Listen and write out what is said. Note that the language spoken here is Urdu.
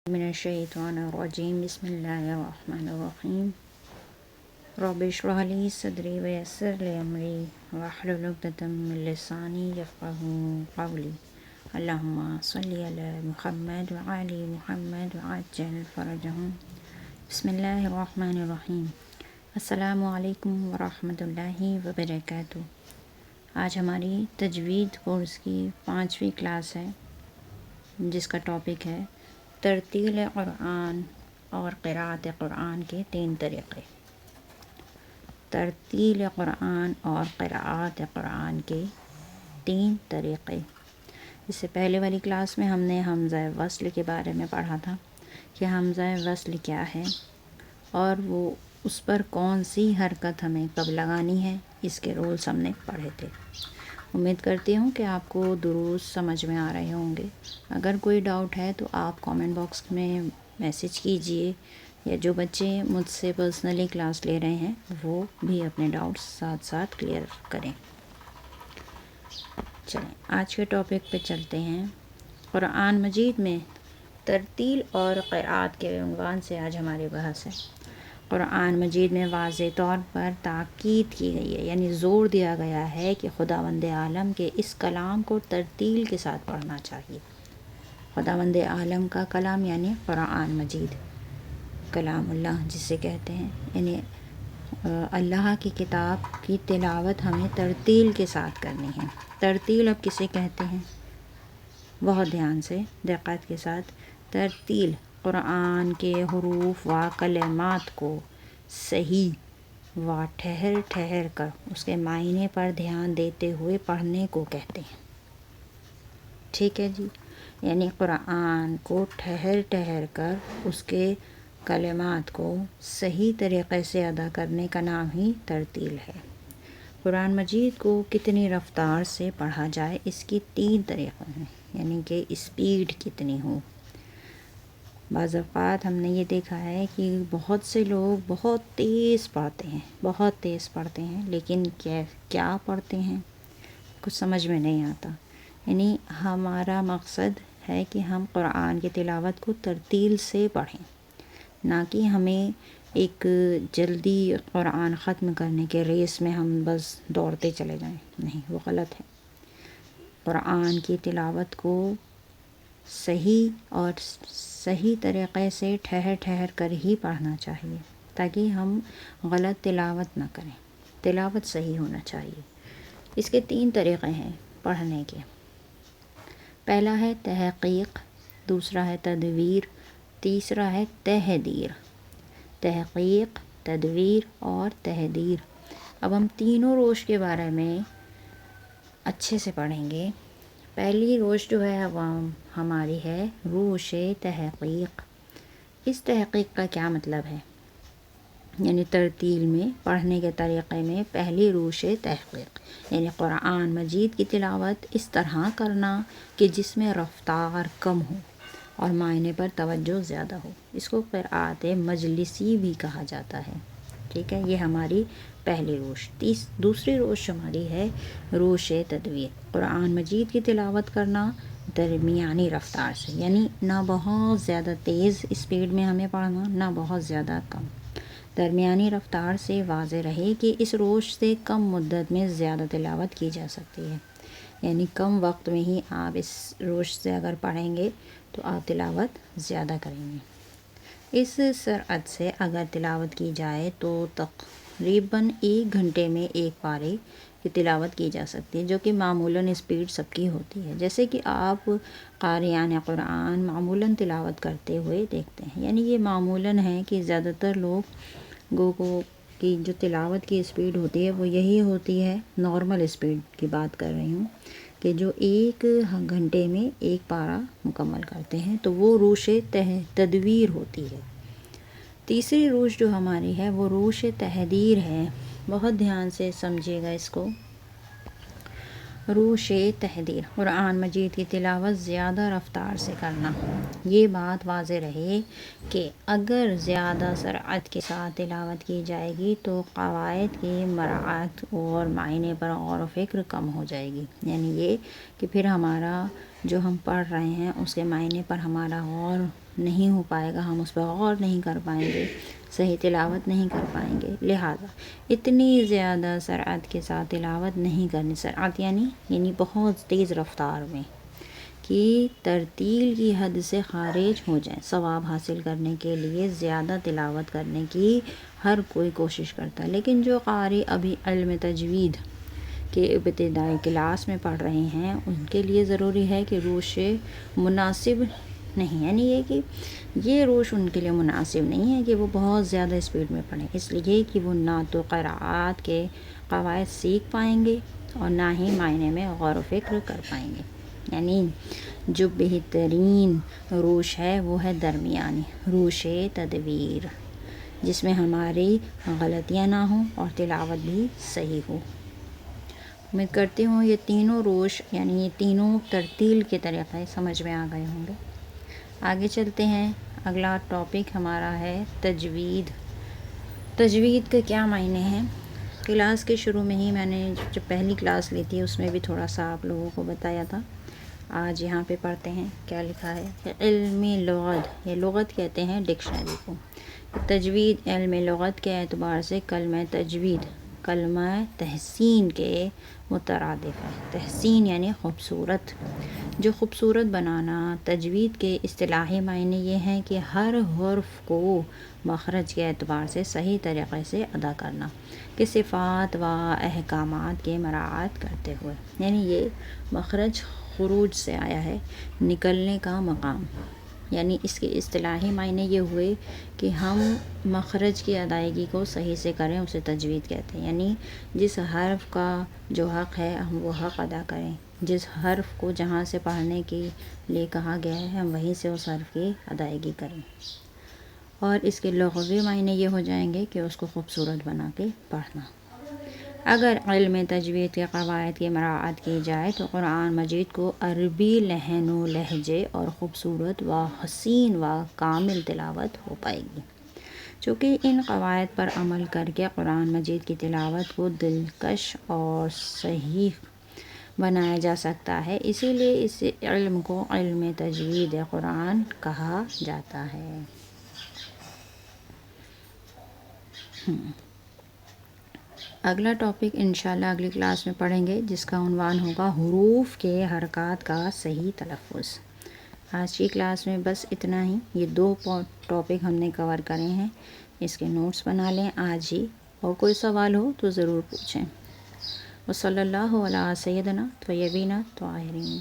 من الشیطان الرجیم بسم اللہ الرحمن الرحیم رب اشرح لی صدری ویسر لی امری واحلل عقدۃ من لسانی یفقہوا قولی اللہم صلی علی محمد وعلی محمد وعجل فرجہم بسم اللہ الرحمن الرحیم السلام علیکم ورحمۃ اللہ وبرکاتہ۔ آج ہماری تجوید کورس کی 5ویں کلاس ہے جس کا ٹاپک ہے ترتیل قرآن اور قراءت قرآن کے 3 طریقے۔ ترتیل قرآن اور قراءت قرآن کے 3 طریقے۔ اس سے پہلے والی کلاس میں ہم نے حمزہ وصل کے بارے میں پڑھا تھا کہ حمزہ وصل کیا ہے اور وہ اس پر کون سی حرکت ہمیں کب لگانی ہے، اس کے رولز ہم نے پڑھے تھے۔ امید کرتی ہوں کہ آپ کو دروس سمجھ میں آ رہے ہوں گے۔ اگر کوئی ڈاؤٹ ہے تو آپ کامنٹ باکس میں میسیج کیجئے، یا جو بچے مجھ سے پرسنلی کلاس لے رہے ہیں وہ بھی اپنے ڈاؤٹس ساتھ ساتھ کلیئر کریں۔ چلیں آج کے ٹاپک پہ چلتے ہیں۔ قرآن مجید میں ترتیل اور قراءت کے عنوان سے آج ہماری بحث ہے۔ قرآن مجید میں واضح طور پر تاکید کی گئی ہے، یعنی زور دیا گیا ہے کہ خداوند عالم کے اس کلام کو ترتیل کے ساتھ پڑھنا چاہیے۔ خداوند عالم کا کلام یعنی قرآن مجید، کلام اللہ جسے کہتے ہیں، یعنی اللہ کی کتاب کی تلاوت ہمیں ترتیل کے ساتھ کرنی ہے۔ ترتیل اب کسے کہتے ہیں؟ بہت دھیان سے دقت کے ساتھ، ترتیل قرآن کے حروف و کلمات کو صحیح و ٹھہر ٹھہر کر اس کے معنی پر دھیان دیتے ہوئے پڑھنے کو کہتے ہیں۔ ٹھیک ہے جی، یعنی قرآن کو ٹھہر ٹھہر کر اس کے کلمات کو صحیح طریقے سے ادا کرنے کا نام ہی ترتیل ہے۔ قرآن مجید کو کتنی رفتار سے پڑھا جائے اس کی 3 طریقے ہیں، یعنی کہ اسپیڈ کتنی ہو۔ بعض اوقات ہم نے یہ دیکھا ہے کہ بہت سے لوگ بہت تیز پڑھتے ہیں لیکن کیا پڑھتے ہیں کچھ سمجھ میں نہیں آتا۔ یعنی ہمارا مقصد ہے کہ ہم قرآن کی تلاوت کو ترتیل سے پڑھیں، نہ کہ ہمیں ایک جلدی قرآن ختم کرنے کے ریس میں ہم بس دوڑتے چلے جائیں، نہیں، وہ غلط ہے۔ قرآن کی تلاوت کو صحیح طریقے سے ٹھہر ٹھہر کر ہی پڑھنا چاہیے تاکہ ہم غلط تلاوت نہ کریں۔ تلاوت صحیح ہونا چاہیے۔ اس کے 3 طریقے ہیں پڑھنے کے۔ پہلا ہے تحقیق، دوسرا ہے تدویر، تیسرا ہے تحدیر۔ تحقیق، تدویر اور تحدیر۔ اب ہم تینوں روش کے بارے میں اچھے سے پڑھیں گے۔ پہلی روش جو ہے وہ ہماری ہے روش تحقیق۔ اس تحقیق کا کیا مطلب ہے؟ یعنی ترتیل میں پڑھنے کے طریقے میں پہلی روش تحقیق، یعنی قرآن مجید کی تلاوت اس طرح کرنا کہ جس میں رفتار کم ہو اور معنی پر توجہ زیادہ ہو۔ اس کو قراءت مجلسی بھی کہا جاتا ہے۔ ٹھیک ہے، یہ ہماری پہلی روش۔ دوسری روش ہماری ہے روش تدویر۔ قرآن مجید کی تلاوت کرنا درمیانی رفتار سے، یعنی نہ بہت زیادہ تیز اسپیڈ میں ہمیں پڑھنا، نہ بہت زیادہ کم، درمیانی رفتار سے واضح رہے کہ اس روش سے کم مدت میں زیادہ تلاوت کی جا سکتی ہے۔ یعنی کم وقت میں ہی آپ اس روش سے اگر پڑھیں گے تو آپ تلاوت زیادہ کریں گے۔ اس سرعت سے اگر تلاوت کی جائے تو تقریباً 1 گھنٹے میں ایک پارے کی تلاوت کی جا سکتی ہے، جو کہ معمولاً اسپیڈ سب کی ہوتی ہے، جیسے کہ آپ قاریان قرآن معمولاً تلاوت کرتے ہوئے دیکھتے ہیں۔ یعنی یہ معمولاً ہے کہ زیادہ تر لوگوں کی جو تلاوت کی اسپیڈ ہوتی ہے وہ یہی ہوتی ہے، نارمل اسپیڈ کی بات کر رہی ہوں، کہ جو 1 گھنٹے میں ایک پارہ مکمل کرتے ہیں، تو وہ روش تدویر ہوتی ہے۔ تیسری روش جو ہماری ہے وہ روش تحدیر ہے۔ بہت دھیان سے سمجھیے گا اس کو۔ روش تحدیر، قرآن مجید کی تلاوت زیادہ رفتار سے کرنا۔ یہ بات واضح رہے کہ اگر زیادہ سرعت کے ساتھ تلاوت کی جائے گی تو قواعد کی مراعات اور معنی پر غور و فکر کم ہو جائے گی۔ یعنی یہ کہ پھر ہمارا جو ہم پڑھ رہے ہیں اس کے معنی پر ہمارا غور نہیں ہو پائے گا، ہم اس پہ غور نہیں کر پائیں گے، صحیح تلاوت نہیں کر پائیں گے. لہٰذا اتنی زیادہ سرعت کے ساتھ تلاوت نہیں کرنی. سرعت یعنی بہت تیز رفتار میں کہ ترتیل کی حد سے خارج ہو جائیں. ثواب حاصل کرنے کے لیے زیادہ تلاوت کرنے کی ہر کوئی کوشش کرتا ہے، لیکن جو قاری ابھی علم تجوید کے ابتدائی کلاس میں پڑھ رہے ہیں ان کے لیے ضروری ہے کہ روش مناسب نہیں، یعنی یہ کہ یہ روش ان کے لیے مناسب نہیں ہے کہ وہ بہت زیادہ اسپیڈ میں پڑھیں، اس لیے کہ وہ نہ تو قراءات کے قواعد سیکھ پائیں گے اور نہ ہی معنی میں غور و فکر کر پائیں گے. یعنی جو بہترین روش ہے وہ ہے درمیانی روش تدویر، جس میں ہماری غلطیاں نہ ہوں اور تلاوت بھی صحیح ہو. امید کرتی ہوں یہ تینوں روش یعنی یہ تینوں ترتیل کے طریقے سمجھ میں آ گئے ہوں گے. آگے چلتے ہیں. اگلا ٹاپک ہمارا ہے تجوید. تجوید کے کیا معنی ہیں؟ کلاس کے شروع میں ہی میں نے جو پہلی کلاس لی تھی اس میں بھی تھوڑا سا آپ لوگوں کو بتایا تھا. آج یہاں پہ پڑھتے ہیں کیا لکھا ہے. علمی لغت، یہ لغت کہتے ہیں ڈکشنری کو. تجوید علم لغت کے اعتبار سے کلمہ تجوید کلمہ تحسین کے مترادف ہے. تحسین یعنی خوبصورت، جو خوبصورت بنانا. تجوید کے اصطلاحی معنی یہ ہیں کہ ہر حرف کو مخرج کے اعتبار سے صحیح طریقے سے ادا کرنا، کہ صفات و احکامات کے مراعات کرتے ہوئے. یعنی یہ مخرج خروج سے آیا ہے، نکلنے کا مقام. یعنی اس کے اصطلاحی معنی یہ ہوئے کہ ہم مخرج کی ادائیگی کو صحیح سے کریں، اسے تجوید کہتے ہیں. یعنی جس حرف کا جو حق ہے ہم وہ حق ادا کریں، جس حرف کو جہاں سے پڑھنے کے لیے کہا گیا ہے ہم وہیں سے اس حرف کی ادائیگی کریں. اور اس کے لغوی معنی یہ ہو جائیں گے کہ اس کو خوبصورت بنا کے پڑھنا. اگر علم تجوید کے قواعد کی مراعات کی جائے تو قرآن مجید کو عربی لحن و لہجے اور خوبصورت و حسین و کامل تلاوت ہو پائے گی. چونکہ ان قواعد پر عمل کر کے قرآن مجید کی تلاوت کو دلکش اور صحیح بنایا جا سکتا ہے، اسی لیے اس علم کو علم تجوید قرآن کہا جاتا ہے. اگلا ٹاپک انشاءاللہ اگلی کلاس میں پڑھیں گے، جس کا عنوان ہوگا حروف کے حرکات کا صحیح تلفظ. آج کی کلاس میں بس اتنا ہی. یہ 2 ٹاپک ہم نے کور کرے ہیں، اس کے نوٹس بنا لیں آج ہی، اور کوئی سوال ہو تو ضرور پوچھیں. وصلی اللہ علی سیدنا طیبین طاہرین.